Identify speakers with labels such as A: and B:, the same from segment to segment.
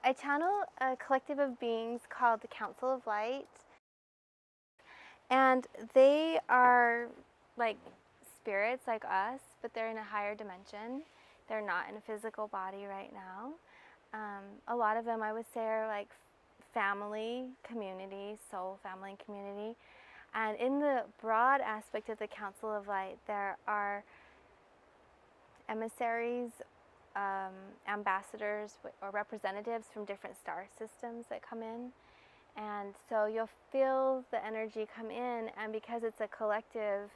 A: I channel a collective of beings called the Council of Light, and they are like spirits like us, but they're in a higher dimension. They're not in a physical body right now. A lot of them, I would say, are like family, community, soul, family, and community. And in the broad aspect of the Council of Light, there are emissaries, ambassadors, or representatives from different star systems that come in. And so you'll feel the energy come in, and because it's a collective,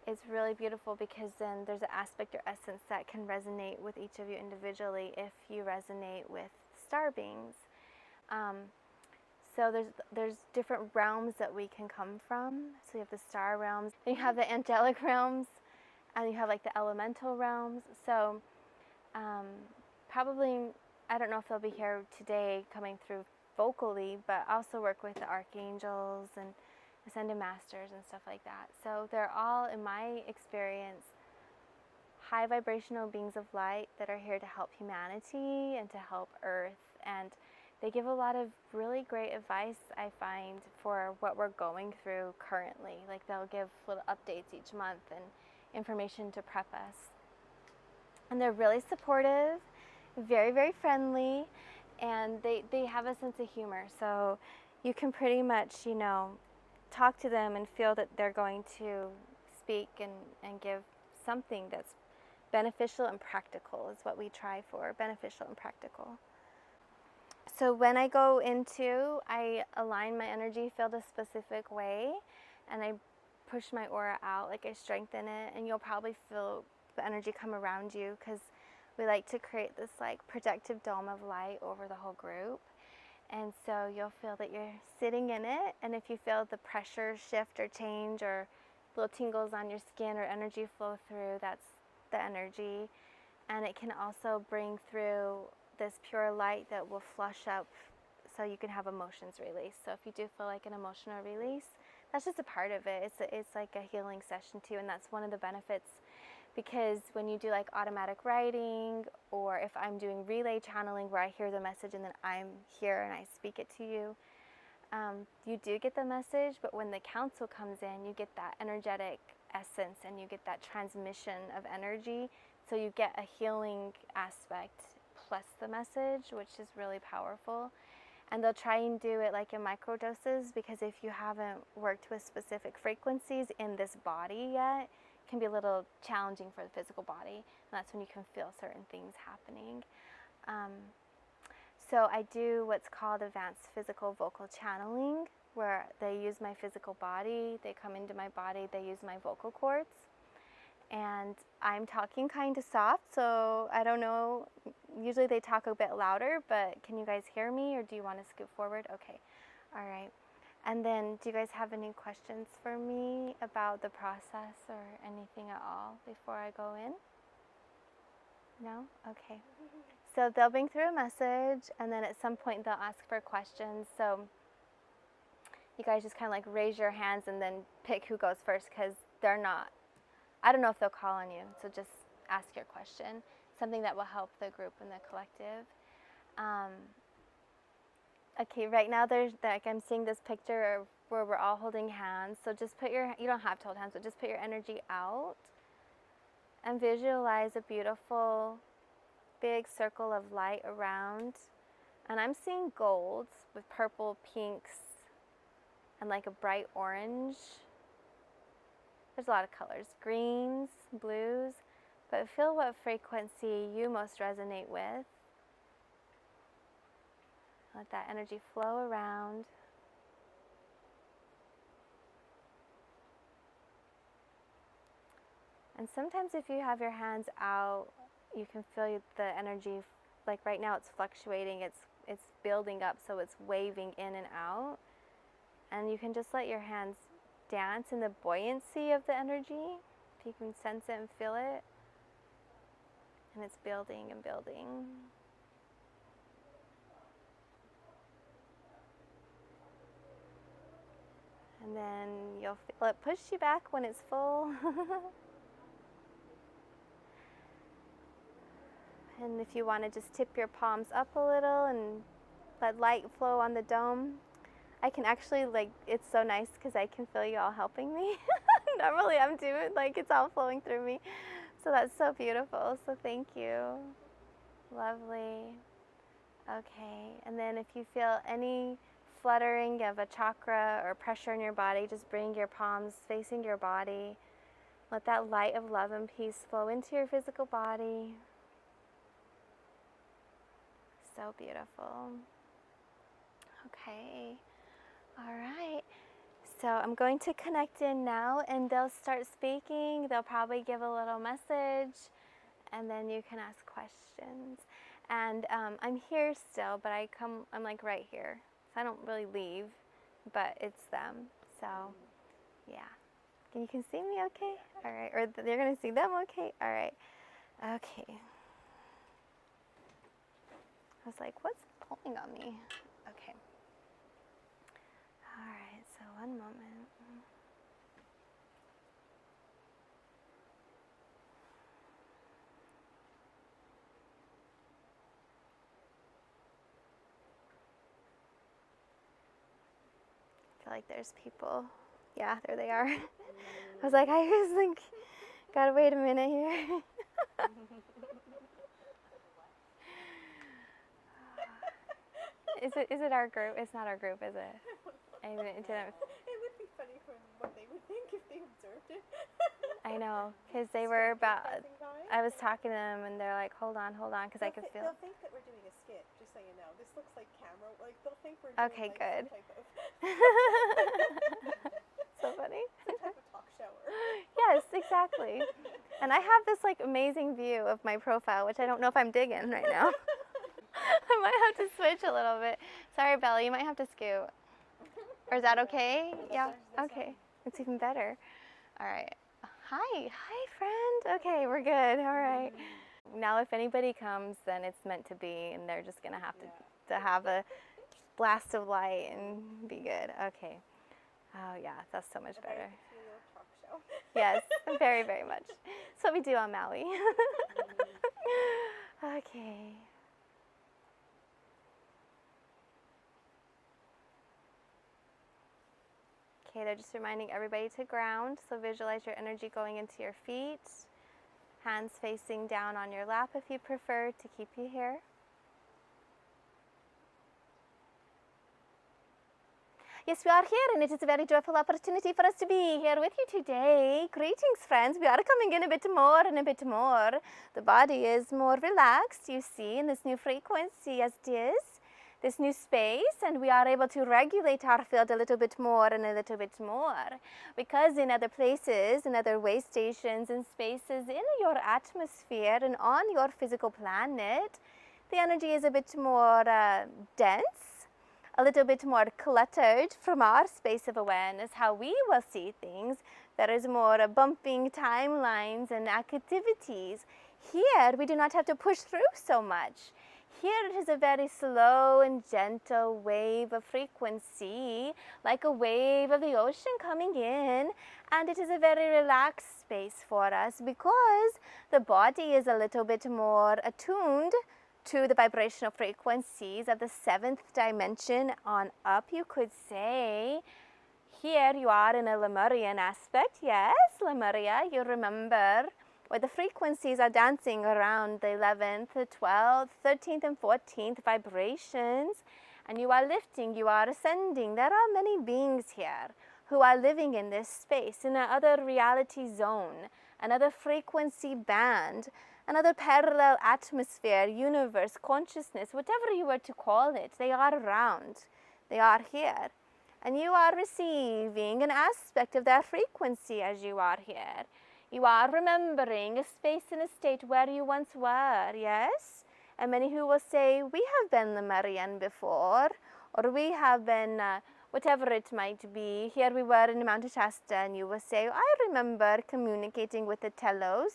A: it's really beautiful, because then there's an aspect or essence that can resonate with each of you individually if you resonate with star beings. So there's different realms that we can come from. So you have the star realms, then you have the angelic realms, and you have like the elemental realms. So probably, I don't know if they'll be here today coming through vocally, but I also work with the archangels and ascended masters and stuff like that. So they're all, in my experience, high vibrational beings of light that are here to help humanity and to help Earth. And they give a lot of really great advice, I find, for what we're going through currently. Like they'll give little updates each month and information to prep us. And they're really supportive, very, very friendly, and they have a sense of humor. So you can pretty much, talk to them and feel that they're going to speak and give something that's beneficial and practical is what we try for, beneficial and practical. So when I go into, I align my energy field a specific way, and I push my aura out, like I strengthen it, and you'll probably feel the energy come around you, because we like to create this like protective dome of light over the whole group. And so you'll feel that you're sitting in it, and if you feel the pressure shift or change or little tingles on your skin or energy flow through, that's the energy. And it can also bring through this pure light that will flush up so you can have emotions released. So if you do feel like an emotional release, that's just a part of it. It's like a healing session too, and that's one of the benefits, because when you do like automatic writing, or if I'm doing relay channeling where I hear the message and then I'm here and I speak it to you, you do get the message, but when the council comes in, you get that energetic essence and you get that transmission of energy. So you get a healing aspect plus the message, which is really powerful. And they'll try and do it like in micro doses, because if you haven't worked with specific frequencies in this body yet, it can be a little challenging for the physical body. And that's when you can feel certain things happening. So I do what's called advanced physical vocal channeling, where they use my physical body, they come into my body, they use my vocal cords. And I'm talking kind of soft, so I don't know, usually they talk a bit louder, but can you guys hear me, or do you want to scoot forward? Okay, all right. And then do you guys have any questions for me about the process or anything at all before I go in? No? Okay. So they'll bring through a message, and then at some point they'll ask for questions. So you guys just kind of like raise your hands and then pick who goes first, because they're not, I don't know if they'll call on you, so just ask your question, something that will help the group and the collective. Okay, right now there's like, I'm seeing this picture where we're all holding hands, so just put you don't have to hold hands, but just put your energy out and visualize a beautiful big circle of light around. And I'm seeing golds with purple, pinks, and like a bright orange. There's a lot of colors, greens, blues, but feel what frequency you most resonate with. Let that energy flow around. And sometimes if you have your hands out, you can feel the energy, like right now it's fluctuating, it's building up, so it's waving in and out. And you can just let your hands dance in the buoyancy of the energy, if you can sense it and feel it. And it's building and building. And then you'll feel it push you back when it's full. And if you want to just tip your palms up a little and let light flow on the dome. I can actually, like, it's so nice because I can feel you all helping me. Normally I'm doing, like, it's all flowing through me. So that's so beautiful. So thank you. Lovely. Okay. And then if you feel any fluttering of a chakra or pressure in your body, just bring your palms facing your body. Let that light of love and peace flow into your physical body. So beautiful. Okay. All right. So I'm going to connect in now and they'll start speaking. They'll probably give a little message and then you can ask questions. And I'm here still, but I'm like right here. So I don't really leave, but it's them. So yeah. You can see me okay? All right. Or they're going to see them okay? All right. Okay. I was like, what's pulling on me? Okay. All right, so one moment. I feel like there's people. Yeah, there they are. I was like, gotta wait a minute here. Is it our group? It's not our group, is it?
B: It would be funny from what they would think if they observed it.
A: I know, because they were about, I was talking to them and they're like, hold on, because I could feel.
B: They'll think that we're doing a skit, just so you know. This looks like camera, like they'll think we're doing
A: okay,
B: like
A: good.
B: some type of
A: So funny.
B: some type of talk show.
A: Yes, exactly. And I have this like amazing view of my profile, which I don't know if I'm digging right now. I might have to switch a little bit. Sorry, Bella, you might have to scoot. Or is that okay? Yeah, okay. It's even better. All right. Hi, friend. Okay, we're good. All right. Now, if anybody comes, then it's meant to be, and they're just gonna have to have a blast of light and be good. Okay. Oh yeah, that's so much better.
B: Talk show.
A: Yes, very, very much. That's what we do on Maui. Okay. Okay, they're just reminding everybody to ground. So visualize your energy going into your feet. Hands facing down on your lap if you prefer to keep you here. Yes, we are here and it is a very joyful opportunity for us to be here with you today. Greetings, friends. We are coming in a bit more and a bit more. The body is more relaxed, you see, in this new frequency as it is. This new space, and we are able to regulate our field a little bit more and a little bit more, because in other places, in other way stations and spaces in your atmosphere and on your physical planet, the energy is a bit more dense, a little bit more cluttered from our space of awareness, how we will see things. There is more bumping timelines and activities. Here, we do not have to push through so much. Here it is a very slow and gentle wave of frequency, like a wave of the ocean coming in, and it is a very relaxed space for us because the body is a little bit more attuned to the vibrational frequencies of the 7th dimension on up, you could say. Here you are in a Lemurian aspect, yes, Lemuria, you remember, where the frequencies are dancing around the 11th, the 12th, 13th, and 14th vibrations, and you are lifting, you are ascending. There are many beings here who are living in this space, in another reality zone, another frequency band, another parallel atmosphere, universe, consciousness, whatever you were to call it. They are around, they are here, and you are receiving an aspect of their frequency as you are here. You are remembering a space and a state where you once were, yes? And many who will say, we have been Lemurian before, or we have been, whatever it might be. Here we were in Mount Shasta, and you will say, I remember communicating with the Telos.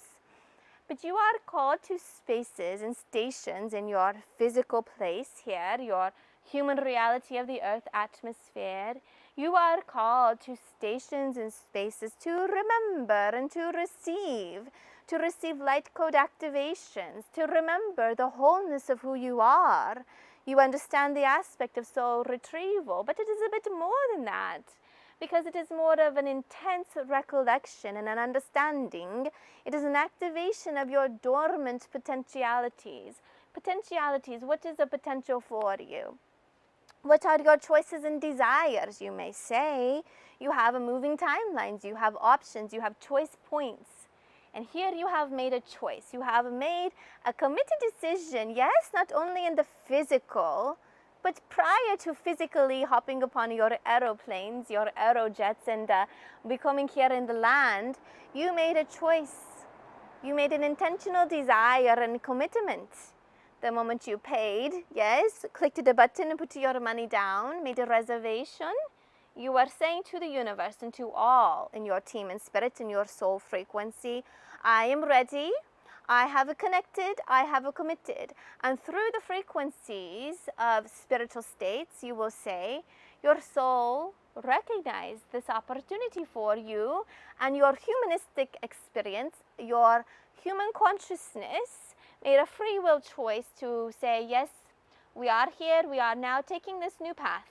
A: But you are called to spaces and stations in your physical place here, your human reality of the earth atmosphere, you are called to stations and spaces to remember and to receive light code activations, to remember the wholeness of who you are. You understand the aspect of soul retrieval, but it is a bit more than that, because it is more of an intense recollection and an understanding. It is an activation of your dormant potentialities. Potentialities, what is a potential for you? What are your choices and desires, you may say? You have a moving timelines, you have options, you have choice points. And here you have made a choice. You have made a committed decision, yes, not only in the physical, but prior to physically hopping upon your aeroplanes, your aerojets, and becoming here in the land, you made a choice. You made an intentional desire and commitment. The moment you paid, yes, clicked the button and put your money down, made a reservation, you are saying to the universe and to all in your team and spirit and your soul frequency, I am ready, I have connected, I have committed. And through the frequencies of spiritual states, you will say, your soul recognized this opportunity for you, and your humanistic experience, your human consciousness made a free will choice to say, yes, we are here, we are now taking this new path.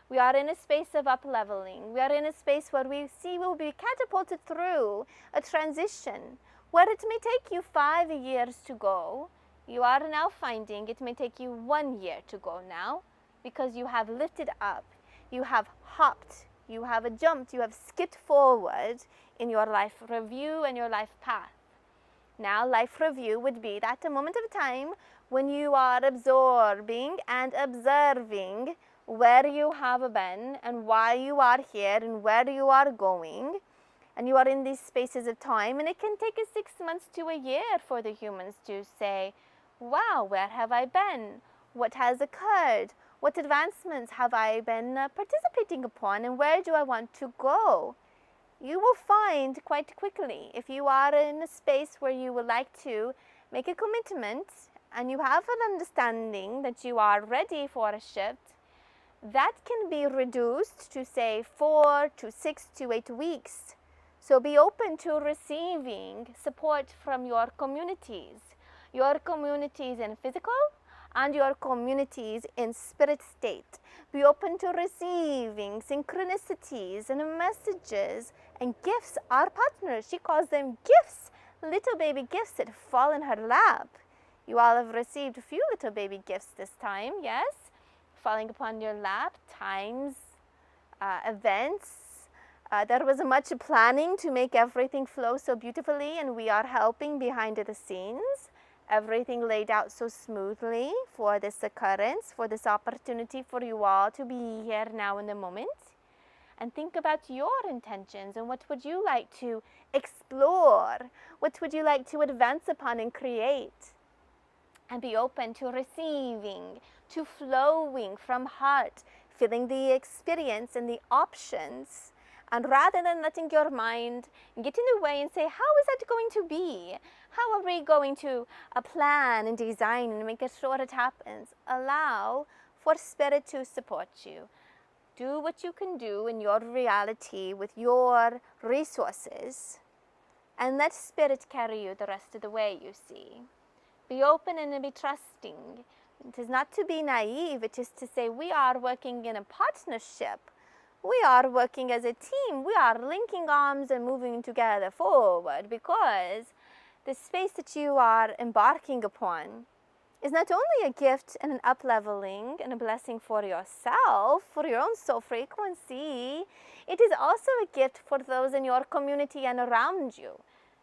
A: We are in a space of up-leveling. We are in a space where we see we'll be catapulted through a transition where it may take you 5 years to go. You are now finding it may take you 1 year to go now, because you have lifted up, you have hopped, you have jumped, you have skipped forward in your life review and your life path. Now, life review would be that a moment of time when you are absorbing and observing where you have been and why you are here and where you are going. And you are in these spaces of time, and it can take 6 months to a year for the humans to say, wow, where have I been? What has occurred? What advancements have I been participating upon, and where do I want to go? You will find quite quickly, if you are in a space where you would like to make a commitment and you have an understanding that you are ready for a shift, that can be reduced to say 4 to 6 to 8 weeks. So be open to receiving support from your communities in physical and your communities in spirit state. Be open to receiving synchronicities and messages and gifts. Our partner, she calls them gifts, little baby gifts that fall in her lap. You all have received a few little baby gifts this time, yes? Falling upon your lap, times, events. There was much planning to make everything flow so beautifully, and we are helping behind the scenes. Everything laid out so smoothly for this occurrence, for this opportunity for you all to be here now in the moment. And think about your intentions and what would you like to explore? What would you like to advance upon and create? And be open to receiving, to flowing from heart, feeling the experience and the options. And rather than letting your mind get in the way and say, how is that going to be? How are we going to plan and design and make sure it happens? Allow for spirit to support you. Do what you can do in your reality with your resources, and let spirit carry you the rest of the way, you see. Be open and be trusting. It is not to be naive, it is to say we are working in a partnership. We are working as a team. We are linking arms and moving together forward, because the space that you are embarking upon is not only a gift and an up-leveling and a blessing for yourself, for your own soul frequency, it is also a gift for those in your community and around you.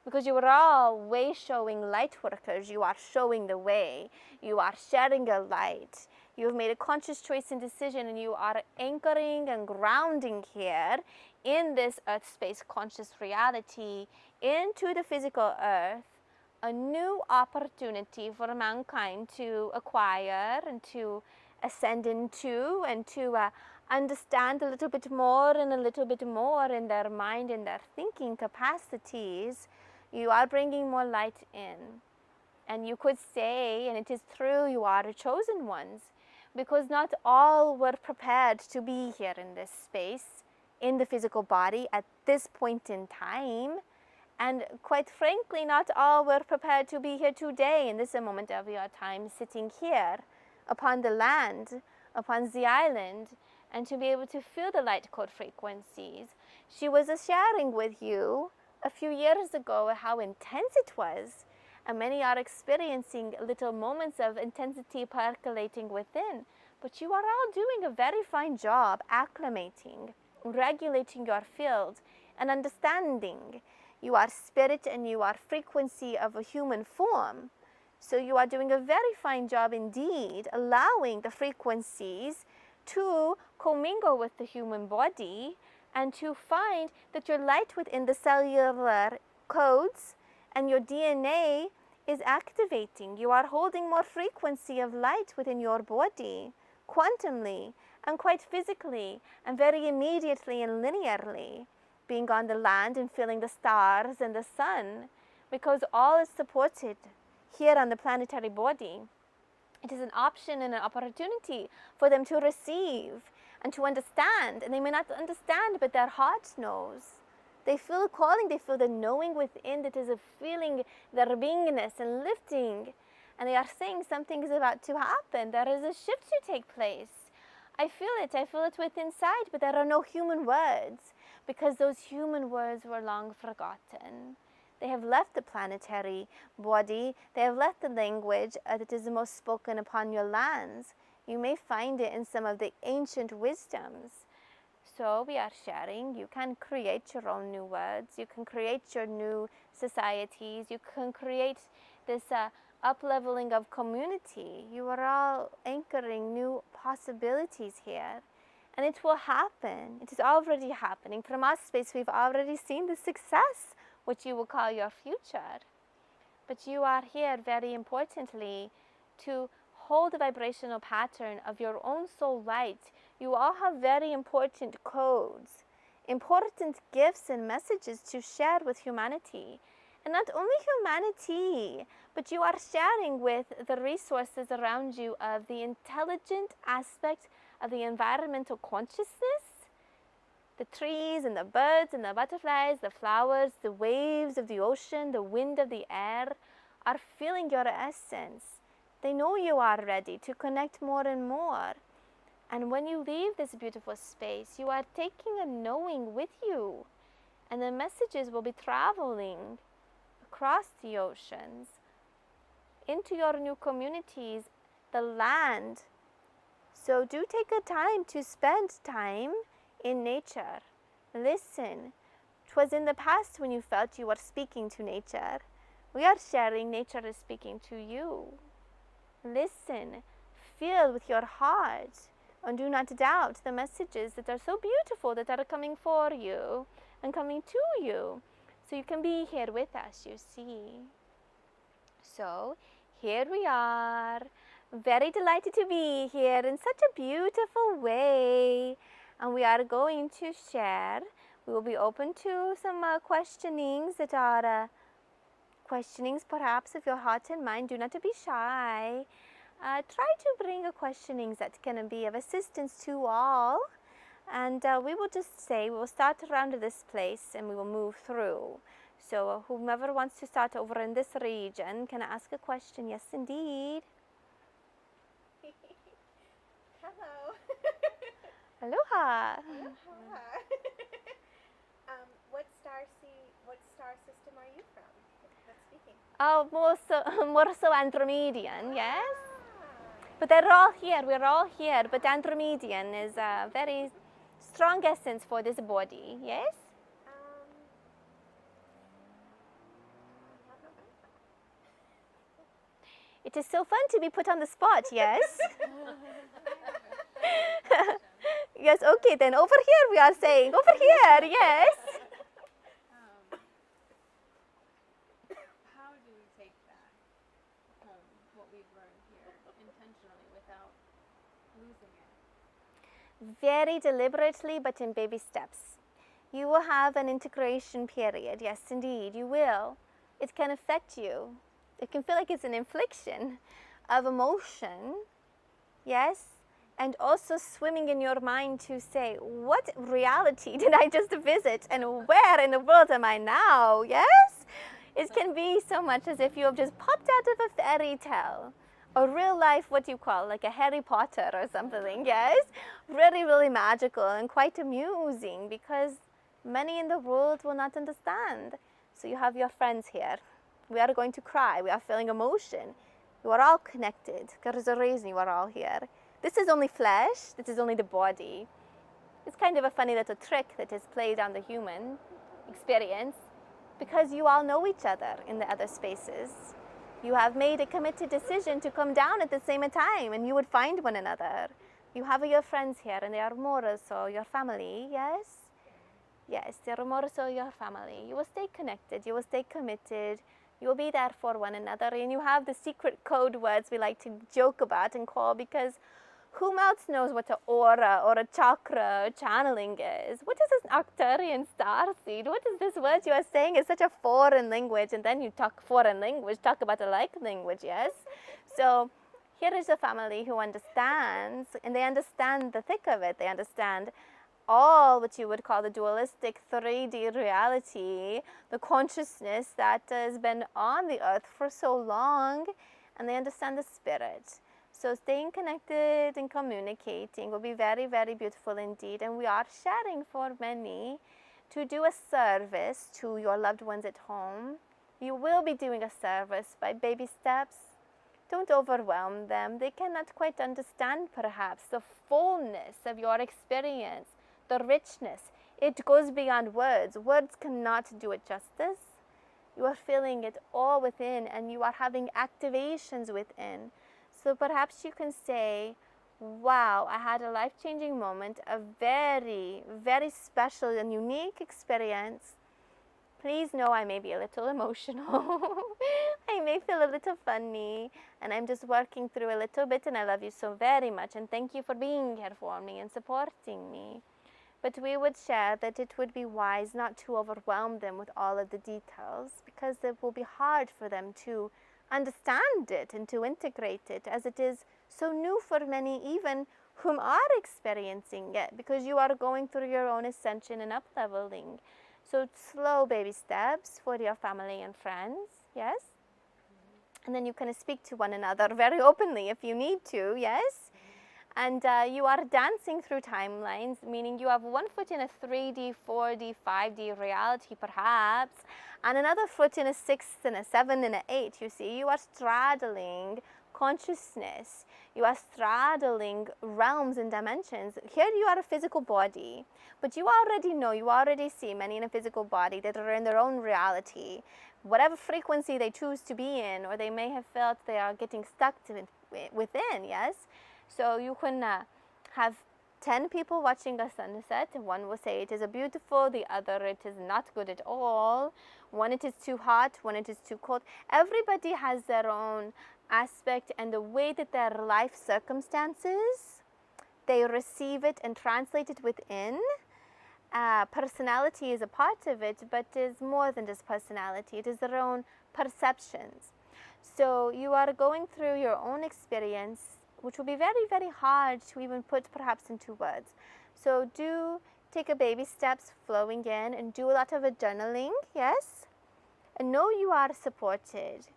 A: Because you are all way-showing light workers. You are showing the way. You are sharing a light. You have made a conscious choice and decision, and you are anchoring and grounding here in this earth space conscious reality into the physical earth, a new opportunity for mankind to acquire and to ascend into and to understand a little bit more and a little bit more in their mind and their thinking capacities. You are bringing more light in. And you could say, and it is true, you are the chosen ones. because not all were prepared to be here in this space, in the physical body at this point in time. And quite frankly, not all were prepared to be here today in this moment of your time, sitting here upon the land, upon the island, and to be able to feel the light code frequencies. She was sharing with you a few years ago how intense it was, and many are experiencing little moments of intensity percolating within. But you are all doing a very fine job acclimating, regulating your field, and understanding. You are spirit and you are frequency of a human form. So you are doing a very fine job indeed, allowing the frequencies to commingle with the human body and to find that your light within the cellular codes and your DNA is activating. You are holding more frequency of light within your body, quantumly and quite physically and very immediately and linearly, being on the land and feeling the stars and the sun, because all is supported here on the planetary body. It is an option and an opportunity for them to receive and to understand. And they may not understand, but their heart knows. They feel the calling, they feel the knowing within that is a feeling their beingness and lifting. And they are saying something is about to happen. There is a shift to take place. I feel it within inside, but there are no human words, because those human words were long forgotten. They have left the planetary body. They have left the language that is the most spoken upon your lands. You may find it in some of the ancient wisdoms. So we are sharing. You can create your own new words. You can create your new societies. You can create this up-leveling of community. You are all anchoring new possibilities here. And it will happen. It is already happening. From our space, we've already seen the success, which you will call your future. But you are here, very importantly, to hold the vibrational pattern of your own soul light. You all have very important codes, important gifts and messages to share with humanity. And not only humanity, but you are sharing with the resources around you of the intelligent aspect of the environmental consciousness. The trees and the birds and the butterflies, the flowers, the waves of the ocean, the wind of the air are feeling your essence. They know you are ready to connect more and more. And when you leave this beautiful space, you are taking a knowing with you. And the messages will be traveling across the oceans into your new communities, the land. So do take a time to spend time in nature. Listen. 'Twas in the past when you felt you were speaking to nature. We are sharing, nature is speaking to you. Listen. Feel with your heart. And do not doubt the messages that are so beautiful that are coming for you and coming to you. So you can be here with us, you see. So here we are. Very delighted to be here in such a beautiful way. And we are going to share. We will be open to some questionings that are questionings perhaps of your heart and mind. Do not be shy. Try to bring questionings that can be of assistance to all. And we will just say, we will start around this place and we will move through. So whomever wants to start over in this region can ask a question. Yes, indeed.
B: Hello.
A: Aloha.
B: Aloha. What star system are you from? That's speaking.
A: Oh, more so Andromedian, yes.
B: Ah.
A: But they're all here. We're all here. But Andromedian is a very strong essence for this body, yes? It is so fun to be put on the spot, yes? Yes, okay, then over here we are saying, over here, yes.
C: How do we take that home, what we've learned here, intentionally, without losing it?
A: Very deliberately, but in baby steps. You will have an integration period, yes, indeed, you will. It can affect you. It can feel like it's an infliction of emotion, yes, and also swimming in your mind to say, what reality did I just visit and where in the world am I now? Yes? It can be so much as if you have just popped out of a fairy tale. A real life, what you call, like a Harry Potter or something, yes? Really, really magical and quite amusing because many in the world will not understand. So you have your friends here. We are going to cry. We are feeling emotion. You are all connected. There is a reason you are all here. This is only flesh. This is only the body. It's kind of a funny little trick that is played on the human experience because you all know each other in the other spaces. You have made a committed decision to come down at the same time and you would find one another. You have your friends here and they are more so your family, yes? Yes, they are more so your family. You will stay connected. You will stay committed. You will be there for one another. And you have the secret code words we like to joke about and call because whom else knows what an aura or a chakra or channeling is? What is this Arcturian starseed? What is this word you are saying is such a foreign language? And then you talk foreign language, talk about a like language, yes? So here is a family who understands, and they understand the thick of it. They understand all what you would call the dualistic 3D reality, the consciousness that has been on the earth for so long, and they understand the spirit. So staying connected and communicating will be very, very beautiful indeed. And we are sharing for many to do a service to your loved ones at home. You will be doing a service by baby steps. Don't overwhelm them. They cannot quite understand perhaps the fullness of your experience, the richness. It goes beyond words. Words cannot do it justice. You are feeling it all within and you are having activations within. So perhaps you can say, wow, I had a life-changing moment, a very, very special and unique experience. Please know I may be a little emotional. I may feel a little funny, and I'm just working through a little bit, and I love you so very much, and thank you for being here for me and supporting me. But we would share that it would be wise not to overwhelm them with all of the details, because it will be hard for them to understand it and to integrate it, as it is so new for many, even whom are experiencing it, because you are going through your own ascension and up-leveling. So slow baby steps for your family and friends, yes? And then you can speak to one another very openly if you need to, yes? And you are dancing through timelines, meaning you have one foot in a 3D, 4D, 5D reality perhaps, and another foot in a 6 and a 7 and a 8, you see. You are straddling consciousness. You are straddling realms and dimensions. Here you are a physical body, but you already know, you already see many in a physical body that are in their own reality, whatever frequency they choose to be in, or they may have felt they are getting stuck within, yes? So you can have 10 people watching a sunset. One will say it is a beautiful, the other it is not good at all. One it is too hot, one it is too cold. Everybody has their own aspect and the way that their life circumstances, they receive it and translate it within. Personality is a part of it, but is more than just personality. It is their own perceptions. So you are going through your own experience, which will be very, very hard to even put perhaps into words. So do take a baby steps flowing in and do a lot of journaling, yes? And know you are supported.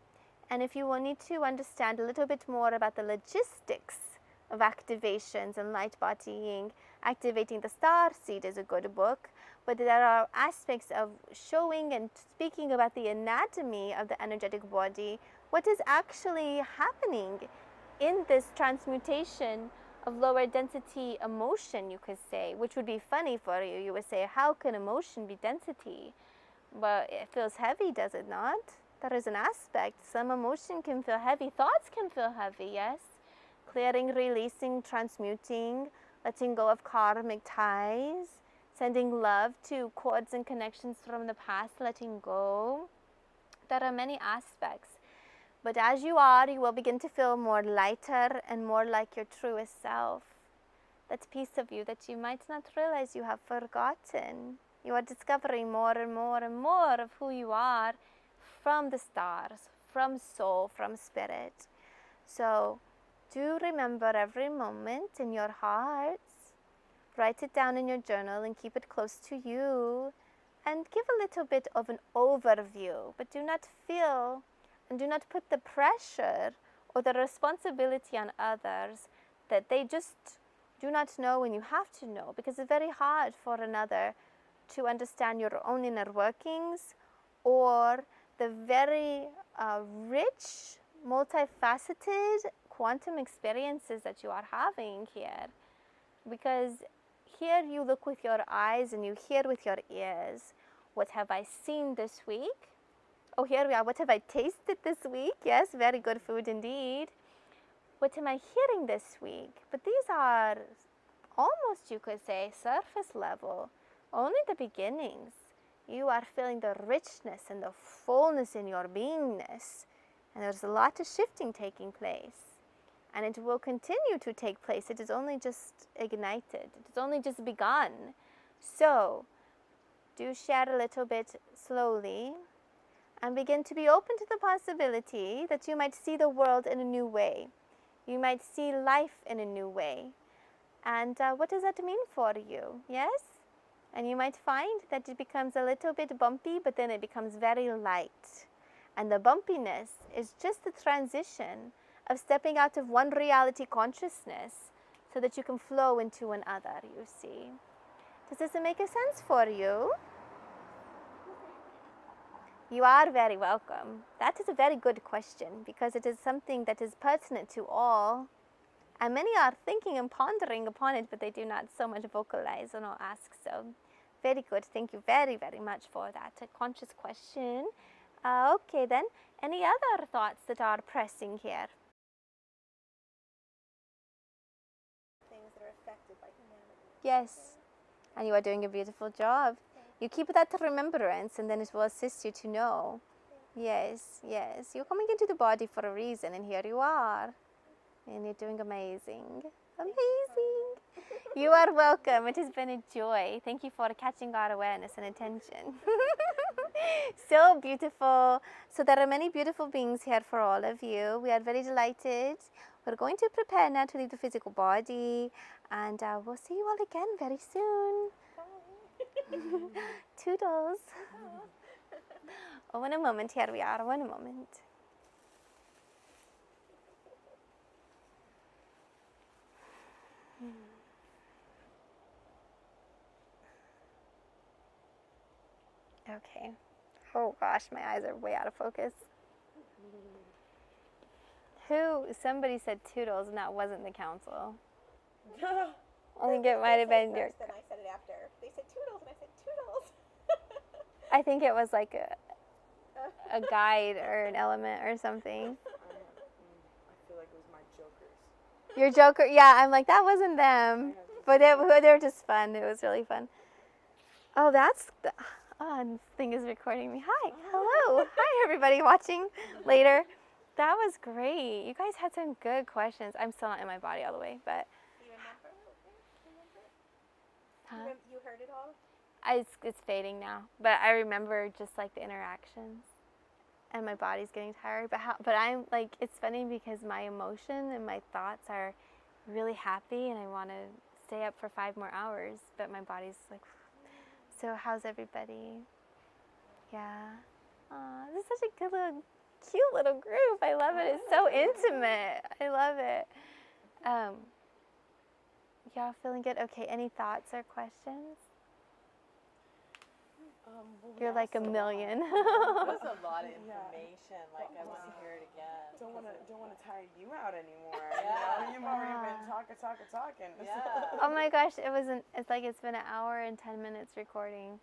A: And if you will need to understand a little bit more about the logistics of activations and light bodying, Activating the Star Seed is a good book, but there are aspects of showing and speaking about the anatomy of the energetic body, what is actually happening in this transmutation of lower density emotion, you could say, which would be funny for you. You would say, how can emotion be density? But it feels heavy, does it not? There is an aspect. Some emotion can feel heavy. Thoughts can feel heavy, yes? Clearing, releasing, transmuting, letting go of karmic ties, sending love to cords and connections from the past, letting go. There are many aspects. But as you are, you will begin to feel more lighter and more like your truest self. That piece of you that you might not realize you have forgotten. You are discovering more and more and more of who you are from the stars, from soul, from spirit. So Do remember every moment in your hearts. Write it down in your journal and keep it close to you. And give a little bit of an overview, but do not feel and do not put the pressure or the responsibility on others that they just do not know when you have to know, because it's very hard for another to understand your own inner workings or the very rich, multifaceted quantum experiences that you are having here. Because here you look with your eyes and you hear with your ears. What have I seen this week? Oh, here we are. What have I tasted this week? Yes, very good food indeed. What am I hearing this week? But these are almost, you could say, surface level, only the beginnings. You are feeling the richness and the fullness in your beingness. And there's a lot of shifting taking place. And it will continue to take place. It is only just ignited. It has only just begun. So, do share a little bit slowly and begin to be open to the possibility that you might see the world in a new way. You might see life in a new way. And what does that mean for you? Yes? And you might find that it becomes a little bit bumpy, but then it becomes very light. And the bumpiness is just the transition of stepping out of one reality consciousness so that you can flow into another, you see. Does this make a sense for you? You are very welcome. That is a very good question because it is something that is pertinent to all. And many are thinking and pondering upon it, but they do not so much vocalize or ask. So, very good. Thank you very, very much for that conscious question. Okay, then. Any other thoughts that are pressing here?
B: Things that are affected by humanity.
A: Yes. And you are doing a beautiful job. You keep that remembrance and then it will assist you to know. Yes, yes. You're coming into the body for a reason and here you are. And you're doing amazing. Amazing. You are welcome. It has been a joy. Thank you for catching our awareness and attention. So beautiful. So there are many beautiful beings here for all of you. We are very delighted. We're going to prepare now to leave the physical body. And we'll see you all again very soon. Toodles. Oh, in a moment. Here we are. One moment. Okay. Oh gosh, my eyes are way out of focus. Somebody said Toodles and that wasn't the council. I think it might have been your...
B: Then I said it after. They said Toodles and I said Toodles.
A: I think it was like a guide or an element or something.
D: I feel like it was my jokers.
A: Your joker, yeah, I'm like, that wasn't them. But they were just fun. It was really fun. Oh, this thing is recording me. Hi, hello. Hi, everybody watching later. That was great. You guys had some good questions. I'm still not in my body all the way, but...
B: You remember?
A: Huh?
B: You heard it all?
A: It's fading now, but I remember just like the interactions, and my body's getting tired. But I'm like, it's funny because my emotion and my thoughts are really happy, and I want to stay up for 5 more hours. But my body's like, so how's everybody? Yeah. This is such a good little, cute little group. I love it. It's so intimate. I love it. Y'all feeling good? Okay. Any thoughts or questions? You're like a million.
D: It was a lot of information. Like I want to hear it again.
E: Don't want to tire you out anymore.
D: Yeah.
E: You've already been talking.
D: Yeah.
A: Oh my gosh, it's been an hour and 10 minutes recording.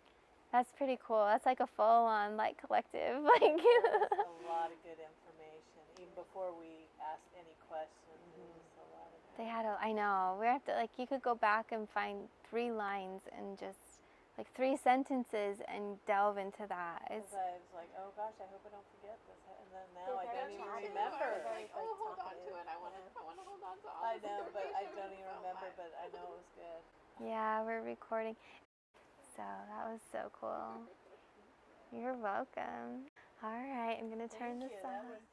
A: That's pretty cool. That's like a full-on like collective. Like
D: There was a lot of good information. Even before we asked any questions, there was a lot of
A: they had I know. We have to you could go back and find 3 lines and just like 3 sentences and delve into that.
D: Because I was like, oh gosh, I hope I don't forget this. And then now I don't even remember.
C: Like, oh, hold on to it. I want to hold on to all
D: I
C: this
D: know, but I
C: information.
D: don't even remember, but I know it was good.
A: Yeah, we're recording. So that was so cool. You're welcome. All right, I'm gonna turn
D: Thank
A: this
D: you. That
A: on.
D: was